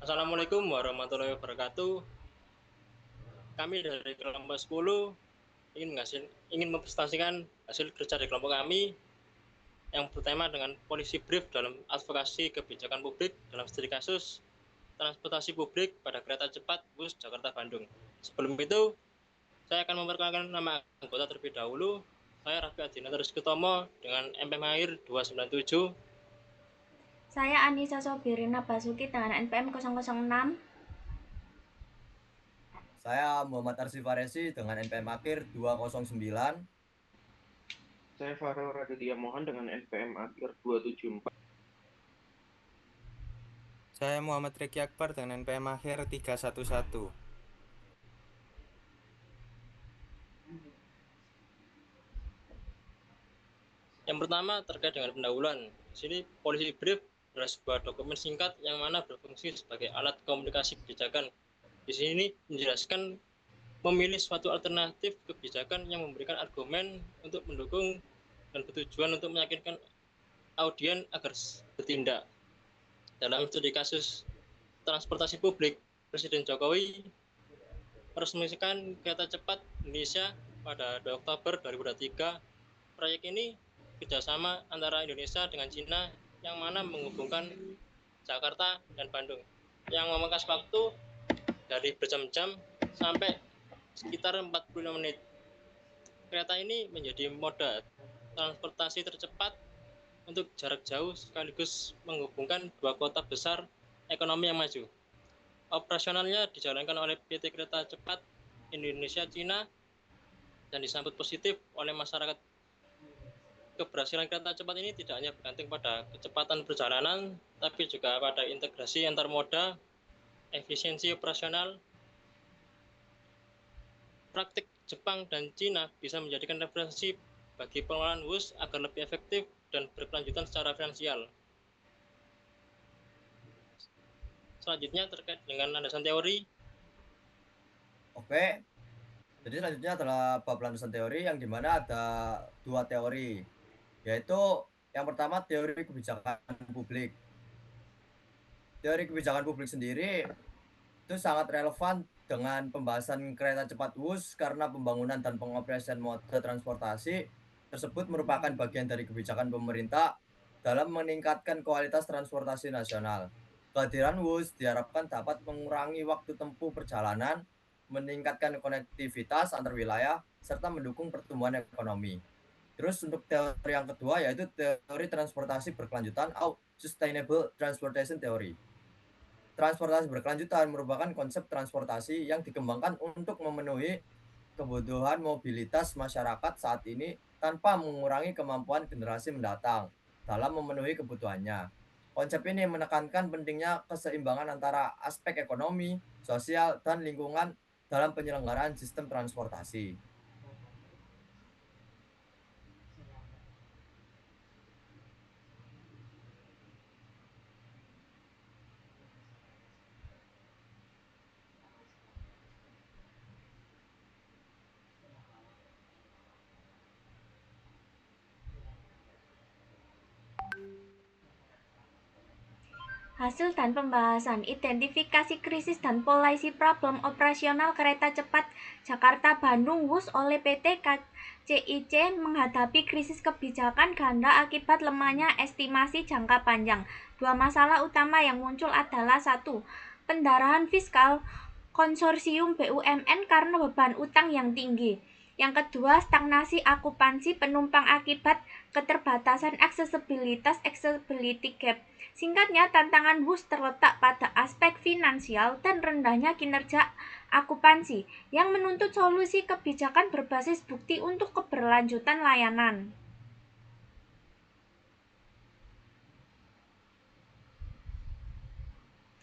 Assalamualaikum warahmatullahi wabarakatuh. Kami dari kelompok 10 ingin mempresentasikan hasil kerja di kelompok kami yang bertema dengan polisi brief dalam advokasi kebijakan publik dalam studi kasus transportasi publik pada kereta cepat bus Jakarta Bandung. Sebelum itu, saya akan memperkenalkan nama anggota terlebih dahulu. Saya Raffi Adinata Rizkytomo dengan NPM Akhir 297. Saya Anissa Sobirina Basuki dengan NPM 006. Saya Muhammad Arsy Faresi dengan NPM Akhir 209. Saya Farel Raditya Mohan dengan NPM Akhir 274. Saya Muhammad Riki Akbar dengan NPM Akhir 311. Yang pertama terkait dengan pendahuluan. Di sini polisi brief adalah sebuah dokumen singkat yang mana berfungsi sebagai alat komunikasi kebijakan. Di sini menjelaskan memilih suatu alternatif kebijakan yang memberikan argumen untuk mendukung dan bertujuan untuk meyakinkan audien agar bertindak. Dalam studi kasus transportasi publik, Presiden Jokowi meresmikan kereta cepat Indonesia pada 2 Oktober 2023. Proyek ini kerjasama antara Indonesia dengan Cina yang mana menghubungkan Jakarta dan Bandung yang memangkas waktu dari berjam-jam sampai sekitar 45 menit. Kereta ini menjadi moda transportasi tercepat untuk jarak jauh sekaligus menghubungkan dua kota besar ekonomi yang maju. Operasionalnya dijalankan oleh PT Kereta Cepat Indonesia Cina dan disambut positif oleh masyarakat. Keberhasilan kereta cepat ini tidak hanya bergantung pada kecepatan perjalanan, tapi juga pada integrasi antar moda, efisiensi operasional. Praktik Jepang dan Cina bisa menjadikan referensi bagi pengelolaan WUS agar lebih efektif dan berkelanjutan secara finansial. Selanjutnya terkait dengan landasan teori. Oke, jadi selanjutnya adalah bab landasan teori yang dimana ada dua teori, yaitu yang pertama teori kebijakan publik. Teori kebijakan publik sendiri itu sangat relevan dengan pembahasan kereta cepat WUS karena pembangunan dan pengoperasian moda transportasi tersebut merupakan bagian dari kebijakan pemerintah dalam meningkatkan kualitas transportasi nasional. Kehadiran WUS diharapkan dapat mengurangi waktu tempuh perjalanan, meningkatkan konektivitas antar wilayah, serta mendukung pertumbuhan ekonomi. Terus untuk teori yang kedua yaitu teori transportasi berkelanjutan atau Sustainable Transportation Theory. Transportasi berkelanjutan merupakan konsep transportasi yang dikembangkan untuk memenuhi kebutuhan mobilitas masyarakat saat ini tanpa mengurangi kemampuan generasi mendatang dalam memenuhi kebutuhannya. Konsep ini menekankan pentingnya keseimbangan antara aspek ekonomi, sosial, dan lingkungan dalam penyelenggaraan sistem transportasi. Hasil dan pembahasan identifikasi krisis dan policy problem operasional kereta cepat Jakarta-Bandung WUS oleh PT KCIC menghadapi krisis kebijakan ganda akibat lemahnya estimasi jangka panjang. Dua masalah utama yang muncul adalah: satu, pendarahan fiskal konsorsium BUMN karena beban utang yang tinggi. Yang kedua, stagnasi akupansi penumpang akibat keterbatasan accessibility gap. Singkatnya, tantangan WUS terletak pada aspek finansial dan rendahnya kinerja akupansi yang menuntut solusi kebijakan berbasis bukti untuk keberlanjutan layanan.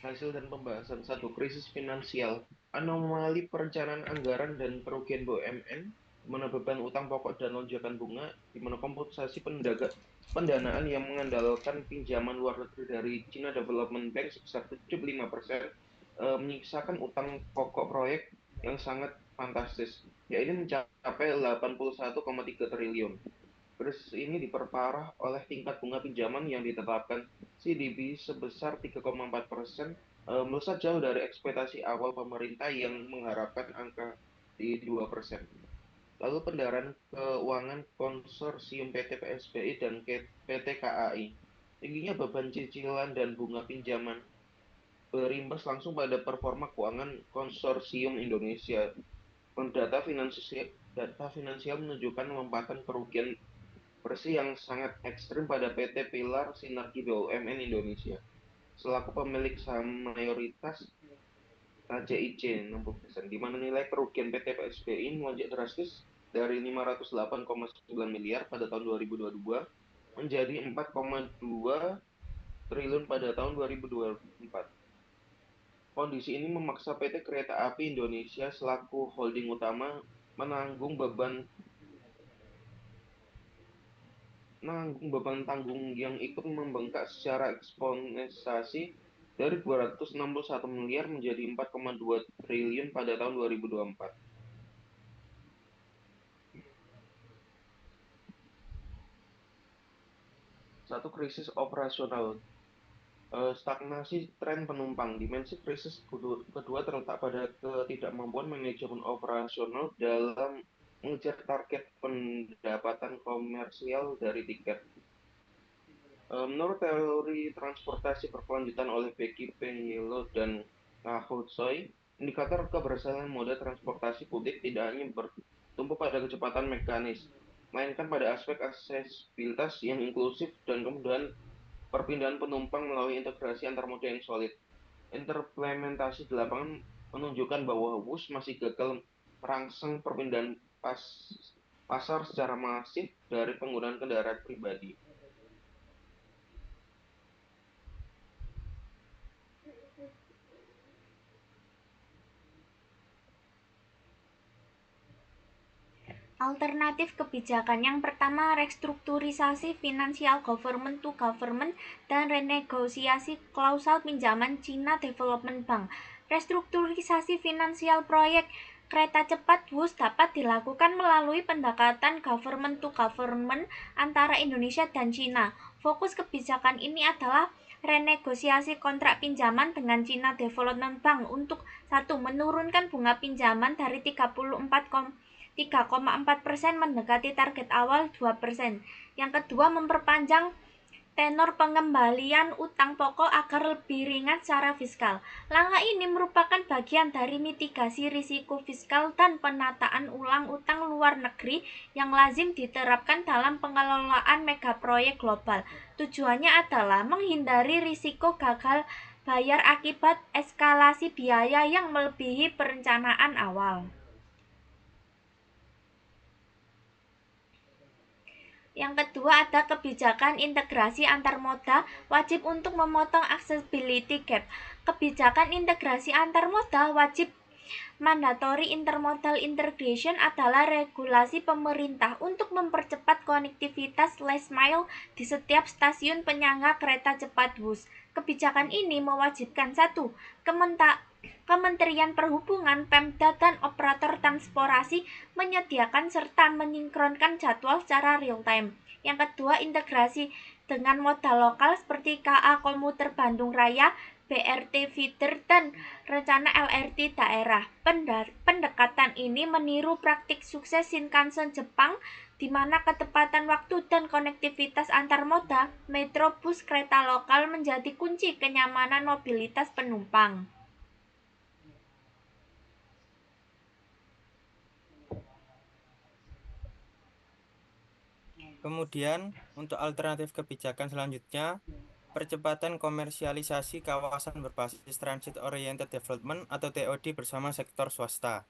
Hasil dan pembahasan 1. Krisis finansial, anomali perencanaan anggaran dan kerugian BUMN, di mana beban utang pokok dan lonjakan bunga, di mana kompensasi pendanaan yang mengandalkan pinjaman luar negeri dari China Development Bank sebesar 75%, menyisakan utang pokok proyek yang sangat fantastis, yaitu mencapai 81,3 triliun. Krisis ini diperparah oleh tingkat bunga pinjaman yang ditetapkan CDB sebesar 3,4%, melesat jauh dari ekspektasi awal pemerintah yang mengharapkan angka di 2%. Lalu pendarahan keuangan konsorsium PT PSBI dan PT KAI. Tingginya beban cicilan dan bunga pinjaman berimbas langsung pada performa keuangan konsorsium Indonesia. Data finansial menunjukkan lompatan kerugian bersih yang sangat ekstrim pada PT Pilar Sinergi BUMN Indonesia. Selaku pemilik saham mayoritas KCIC 60%, di mana nilai kerugian PT PSBI melonjak drastis dari 508,9 miliar pada tahun 2022 menjadi 4,2 triliun pada tahun 2024. Kondisi ini memaksa PT Kereta Api Indonesia selaku holding utama menanggung beban tanggung yang ikut membengkak secara eksponensial dari 261 miliar menjadi 4,2 triliun pada tahun 2024. Satu, krisis operasional. Stagnasi tren penumpang. Dimensi krisis kedua terletak pada ketidakmampuan manajemen operasional dalam mengejar target pendapatan komersial dari tiket. Menurut teori transportasi berkelanjutan oleh Becky Pengilo dan Kaho Choi, indikator keberhasilan moda transportasi publik tidak hanya bertumpu pada kecepatan mekanis, melainkan pada aspek aksesibilitas yang inklusif dan kemudahan perpindahan penumpang melalui integrasi antar moda yang solid. Implementasi di lapangan menunjukkan bahwa WUS masih gagal merangsang perpindahan pasar secara masif dari penggunaan kendaraan pribadi. Alternatif kebijakan yang pertama, restrukturisasi finansial government to government dan renegosiasi klausal pinjaman China Development Bank. Restrukturisasi finansial proyek kereta cepat WUS dapat dilakukan melalui pendekatan government to government antara Indonesia dan China. Fokus kebijakan ini adalah renegosiasi kontrak pinjaman dengan China Development Bank untuk 1. Menurunkan bunga pinjaman dari 3,4% mendekati target awal 2%. Yang kedua, memperpanjang tenor pengembalian utang pokok agar lebih ringan secara fiskal. Langkah ini merupakan bagian dari mitigasi risiko fiskal dan penataan ulang utang luar negeri yang lazim diterapkan dalam pengelolaan megaproyek global. Tujuannya adalah menghindari risiko gagal bayar akibat eskalasi biaya yang melebihi perencanaan awal. Yang kedua, ada kebijakan integrasi antar moda wajib untuk memotong accessibility gap. Kebijakan integrasi antar moda wajib mandatory intermodal integration adalah regulasi pemerintah untuk mempercepat konektivitas last mile di setiap stasiun penyangga kereta cepat WUS. Kebijakan ini mewajibkan 1. Kementerian Perhubungan, Pemda, dan operator transportasi menyediakan serta menyinkronkan jadwal secara real time. Yang kedua, integrasi dengan moda lokal seperti KA Komuter Bandung Raya, BRT feeder, dan rencana LRT daerah. Pendekatan ini meniru praktik sukses Shinkansen Jepang, di mana ketepatan waktu dan konektivitas antar moda, metro, bus, kereta lokal menjadi kunci kenyamanan mobilitas penumpang. Kemudian, untuk alternatif kebijakan selanjutnya, percepatan komersialisasi kawasan berbasis Transit Oriented Development atau TOD bersama sektor swasta.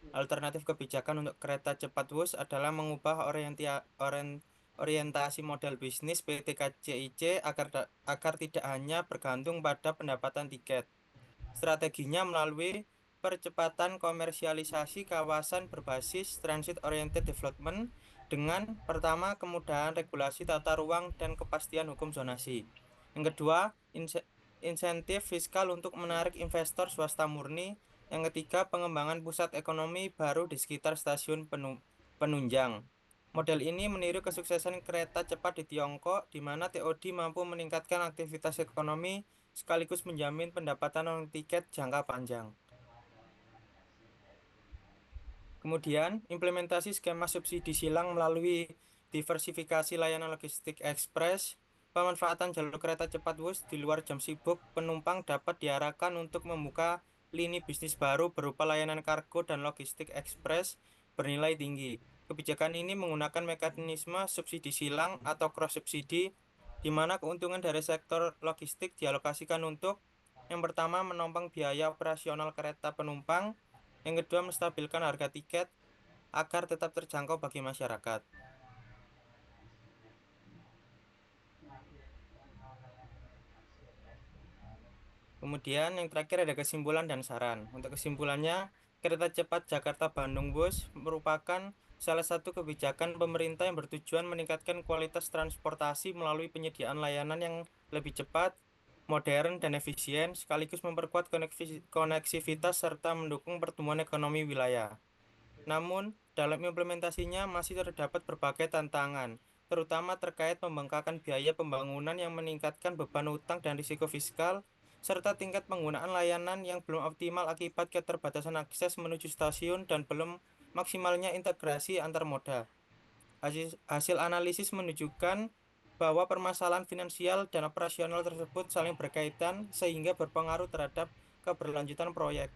Alternatif kebijakan untuk kereta cepat WUS adalah mengubah orientasi model bisnis PT KCIC agar tidak hanya bergantung pada pendapatan tiket. Strateginya melalui percepatan komersialisasi kawasan berbasis Transit Oriented Development dengan pertama, kemudahan regulasi tata ruang dan kepastian hukum zonasi. Yang kedua, insentif fiskal untuk menarik investor swasta murni. Yang ketiga, pengembangan pusat ekonomi baru di sekitar stasiun penunjang. Model ini meniru kesuksesan kereta cepat di Tiongkok, di mana TOD mampu meningkatkan aktivitas ekonomi sekaligus menjamin pendapatan non-tiket jangka panjang. Kemudian, implementasi skema subsidi silang melalui diversifikasi layanan logistik ekspres, pemanfaatan jalur kereta cepat WUS di luar jam sibuk penumpang dapat diarahkan untuk membuka lini bisnis baru berupa layanan kargo dan logistik ekspres bernilai tinggi. Kebijakan ini menggunakan mekanisme subsidi silang atau cross subsidi, di mana keuntungan dari sektor logistik dialokasikan untuk yang pertama menopang biaya operasional kereta penumpang, yang kedua menstabilkan harga tiket agar tetap terjangkau bagi masyarakat. Kemudian yang terakhir ada kesimpulan dan saran. Untuk kesimpulannya, kereta cepat Jakarta-Bandung WUS merupakan salah satu kebijakan pemerintah yang bertujuan meningkatkan kualitas transportasi melalui penyediaan layanan yang lebih cepat, modern, dan efisien, sekaligus memperkuat koneksivitas serta mendukung pertumbuhan ekonomi wilayah. Namun, dalam implementasinya masih terdapat berbagai tantangan, terutama terkait pembengkakan biaya pembangunan yang meningkatkan beban utang dan risiko fiskal, serta tingkat penggunaan layanan yang belum optimal akibat keterbatasan akses menuju stasiun dan belum maksimalnya integrasi antar moda. Hasil analisis menunjukkan bahwa permasalahan finansial dan operasional tersebut saling berkaitan sehingga berpengaruh terhadap keberlanjutan proyek.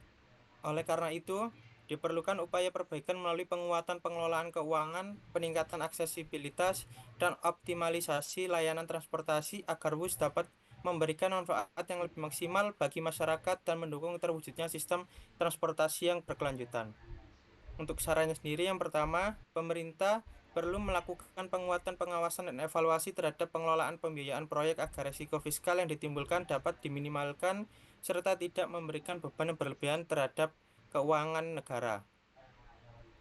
Oleh karena itu, diperlukan upaya perbaikan melalui penguatan pengelolaan keuangan, peningkatan aksesibilitas, dan optimalisasi layanan transportasi agar WUS dapat memberikan manfaat yang lebih maksimal bagi masyarakat dan mendukung terwujudnya sistem transportasi yang berkelanjutan. Untuk sarannya sendiri, yang pertama, pemerintah perlu melakukan penguatan pengawasan dan evaluasi terhadap pengelolaan pembiayaan proyek agar risiko fiskal yang ditimbulkan dapat diminimalkan serta tidak memberikan beban yang berlebihan terhadap keuangan negara.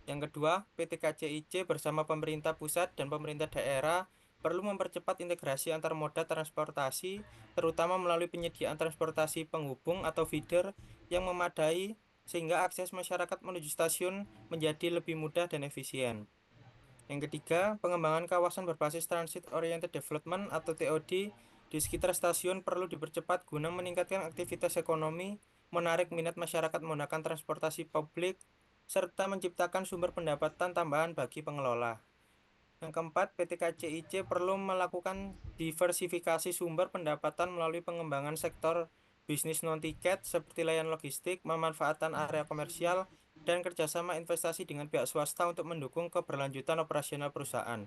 Yang kedua, PT KCIC bersama pemerintah pusat dan pemerintah daerah perlu mempercepat integrasi antar moda transportasi, terutama melalui penyediaan transportasi penghubung atau feeder yang memadai sehingga akses masyarakat menuju stasiun menjadi lebih mudah dan efisien. Yang ketiga, pengembangan kawasan berbasis Transit Oriented Development atau TOD di sekitar stasiun perlu dipercepat guna meningkatkan aktivitas ekonomi, menarik minat masyarakat menggunakan transportasi publik, serta menciptakan sumber pendapatan tambahan bagi pengelola. Yang keempat, PT KCIC perlu melakukan diversifikasi sumber pendapatan melalui pengembangan sektor bisnis non-tiket seperti layanan logistik, memanfaatkan area komersial, dan kerjasama investasi dengan pihak swasta untuk mendukung keberlanjutan operasional perusahaan.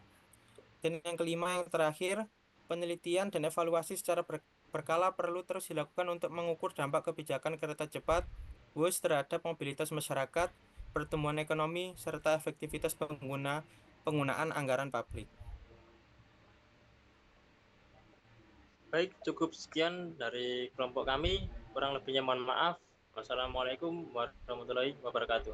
Dan yang kelima, yang terakhir, penelitian dan evaluasi secara berkala perlu terus dilakukan untuk mengukur dampak kebijakan kereta cepat WUS terhadap mobilitas masyarakat, pertumbuhan ekonomi, serta efektivitas penggunaan anggaran publik. Baik, cukup sekian dari kelompok kami. Kurang lebihnya mohon maaf. Wassalamualaikum warahmatullahi wabarakatuh.